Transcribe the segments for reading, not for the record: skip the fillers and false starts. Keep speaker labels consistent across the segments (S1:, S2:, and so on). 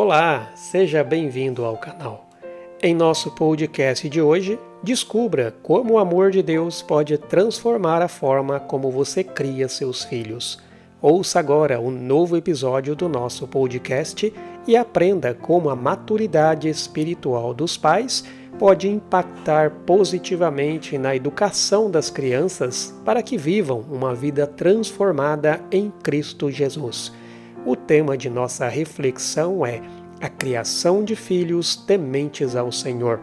S1: Olá, seja bem-vindo ao canal. Em nosso podcast de hoje, descubra como o amor de Deus pode transformar a forma como você cria seus filhos. Ouça agora um novo episódio do nosso podcast e aprenda como a maturidade espiritual dos pais pode impactar positivamente na educação das crianças para que vivam uma vida transformada em Cristo Jesus. O tema de nossa reflexão é a criação de filhos tementes ao Senhor.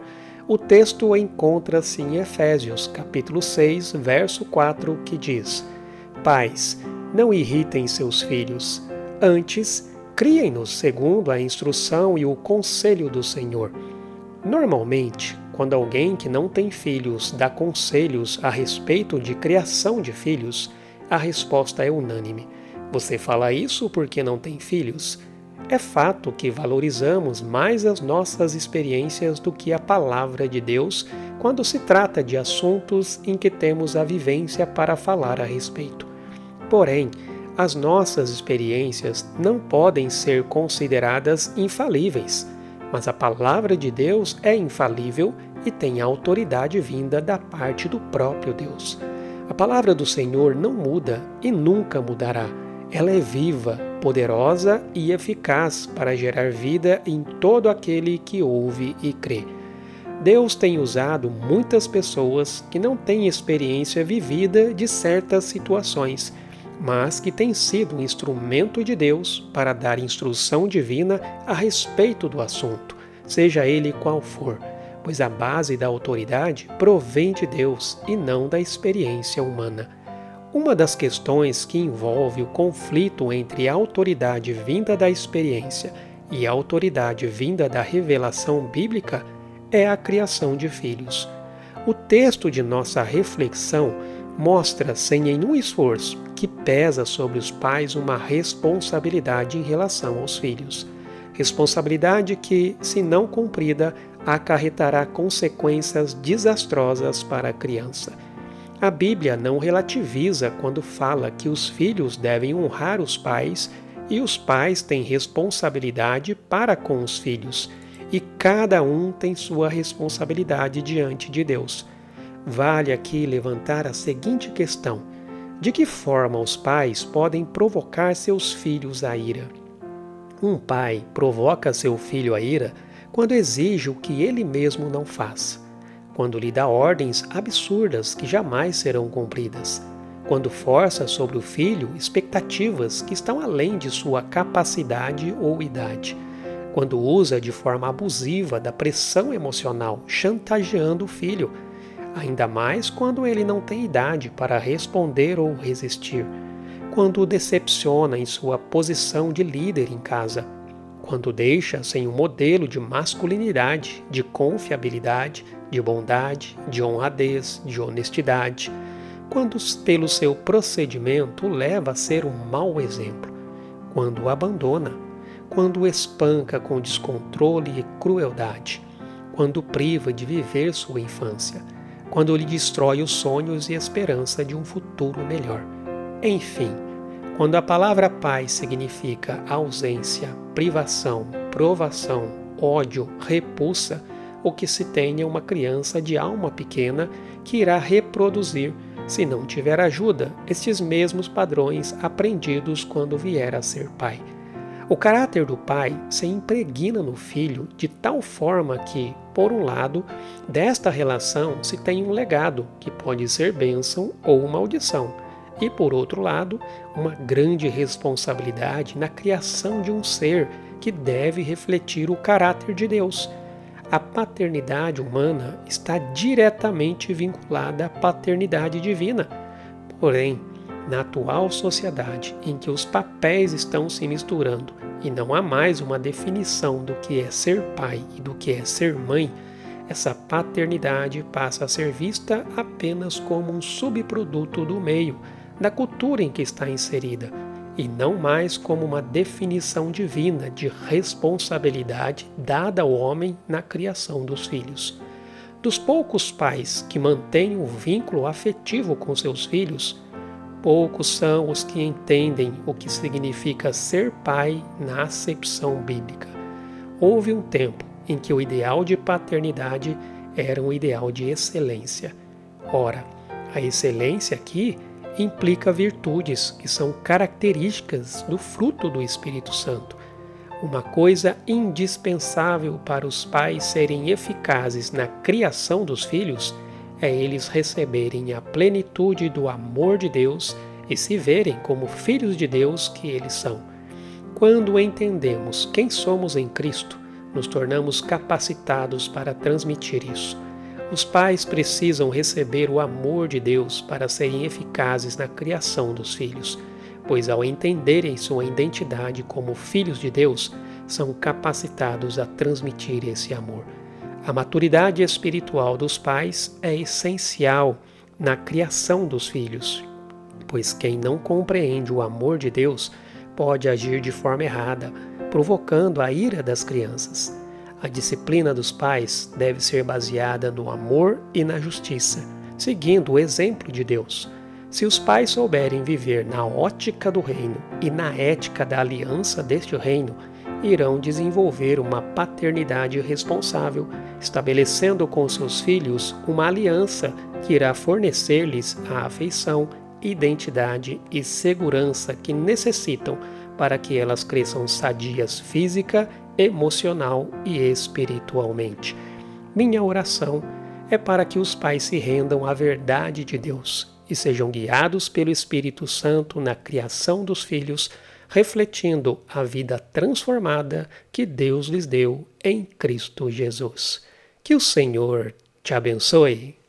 S1: O texto encontra-se em Efésios, capítulo 6, verso 4, que diz: Pais, não irritem seus filhos, antes, criem-nos segundo a instrução e o conselho do Senhor. Normalmente, quando alguém que não tem filhos dá conselhos a respeito de criação de filhos, a resposta é unânime. Você fala isso porque não tem filhos? É fato que valorizamos mais as nossas experiências do que a palavra de Deus quando se trata de assuntos em que temos a vivência para falar a respeito. Porém, as nossas experiências não podem ser consideradas infalíveis, mas a palavra de Deus é infalível e tem autoridade vinda da parte do próprio Deus. A palavra do Senhor não muda e nunca mudará. Ela é viva, poderosa e eficaz para gerar vida em todo aquele que ouve e crê. Deus tem usado muitas pessoas que não têm experiência vivida de certas situações, mas que têm sido um instrumento de Deus para dar instrução divina a respeito do assunto, seja ele qual for, pois a base da autoridade provém de Deus e não da experiência humana. Uma das questões que envolve o conflito entre a autoridade vinda da experiência e a autoridade vinda da revelação bíblica é a criação de filhos. O texto de nossa reflexão mostra, sem nenhum esforço, que pesa sobre os pais uma responsabilidade em relação aos filhos. Responsabilidade que, se não cumprida, acarretará consequências desastrosas para a criança. A Bíblia não relativiza quando fala que os filhos devem honrar os pais e os pais têm responsabilidade para com os filhos, e cada um tem sua responsabilidade diante de Deus. Vale aqui levantar a seguinte questão: de que forma os pais podem provocar seus filhos à ira? Um pai provoca seu filho à ira quando exige o que ele mesmo não faz, quando lhe dá ordens absurdas que jamais serão cumpridas, quando força sobre o filho expectativas que estão além de sua capacidade ou idade, quando usa de forma abusiva da pressão emocional, chantageando o filho, ainda mais quando ele não tem idade para responder ou resistir, quando o decepciona em sua posição de líder em casa, quando deixa sem um modelo de masculinidade, de confiabilidade, de bondade, de honradez, de honestidade, quando pelo seu procedimento o leva a ser um mau exemplo, quando o abandona, quando o espanca com descontrole e crueldade, quando o priva de viver sua infância, quando lhe destrói os sonhos e esperança de um futuro melhor. Enfim, quando a palavra pai significa ausência, privação, provação, ódio, repulsa, o que se tem é uma criança de alma pequena que irá reproduzir, se não tiver ajuda, estes mesmos padrões aprendidos quando vier a ser pai. O caráter do pai se impregna no filho de tal forma que, por um lado, desta relação se tem um legado que pode ser bênção ou maldição, e, por outro lado, uma grande responsabilidade na criação de um ser que deve refletir o caráter de Deus. A paternidade humana está diretamente vinculada à paternidade divina. Porém, na atual sociedade em que os papéis estão se misturando e não há mais uma definição do que é ser pai e do que é ser mãe, essa paternidade passa a ser vista apenas como um subproduto do meio, da cultura em que está inserida, e não mais como uma definição divina de responsabilidade dada ao homem na criação dos filhos. Dos poucos pais que mantêm o vínculo afetivo com seus filhos, poucos são os que entendem o que significa ser pai na acepção bíblica. houve um tempo em que o ideal de paternidade era um ideal de excelência. Ora, a excelência aqui implica virtudes que são características do fruto do Espírito Santo. Uma coisa indispensável para os pais serem eficazes na criação dos filhos é eles receberem a plenitude do amor de Deus e se verem como filhos de Deus que eles são. Quando entendemos quem somos em Cristo, nos tornamos capacitados para transmitir isso. Os pais precisam receber o amor de Deus para serem eficazes na criação dos filhos, pois ao entenderem sua identidade como filhos de Deus, são capacitados a transmitir esse amor. A maturidade espiritual dos pais é essencial na criação dos filhos, pois quem não compreende o amor de Deus pode agir de forma errada, provocando a ira das crianças. A disciplina dos pais deve ser baseada no amor e na justiça, seguindo o exemplo de Deus. Se os pais souberem viver na ótica do reino e na ética da aliança deste reino, irão desenvolver uma paternidade responsável, estabelecendo com seus filhos uma aliança que irá fornecer-lhes a afeição, identidade e segurança que necessitam para que elas cresçam sadias física, emocional e espiritualmente. Minha oração é para que os pais se rendam à verdade de Deus e sejam guiados pelo Espírito Santo na criação dos filhos, refletindo a vida transformada que Deus lhes deu em Cristo Jesus. Que o Senhor te abençoe.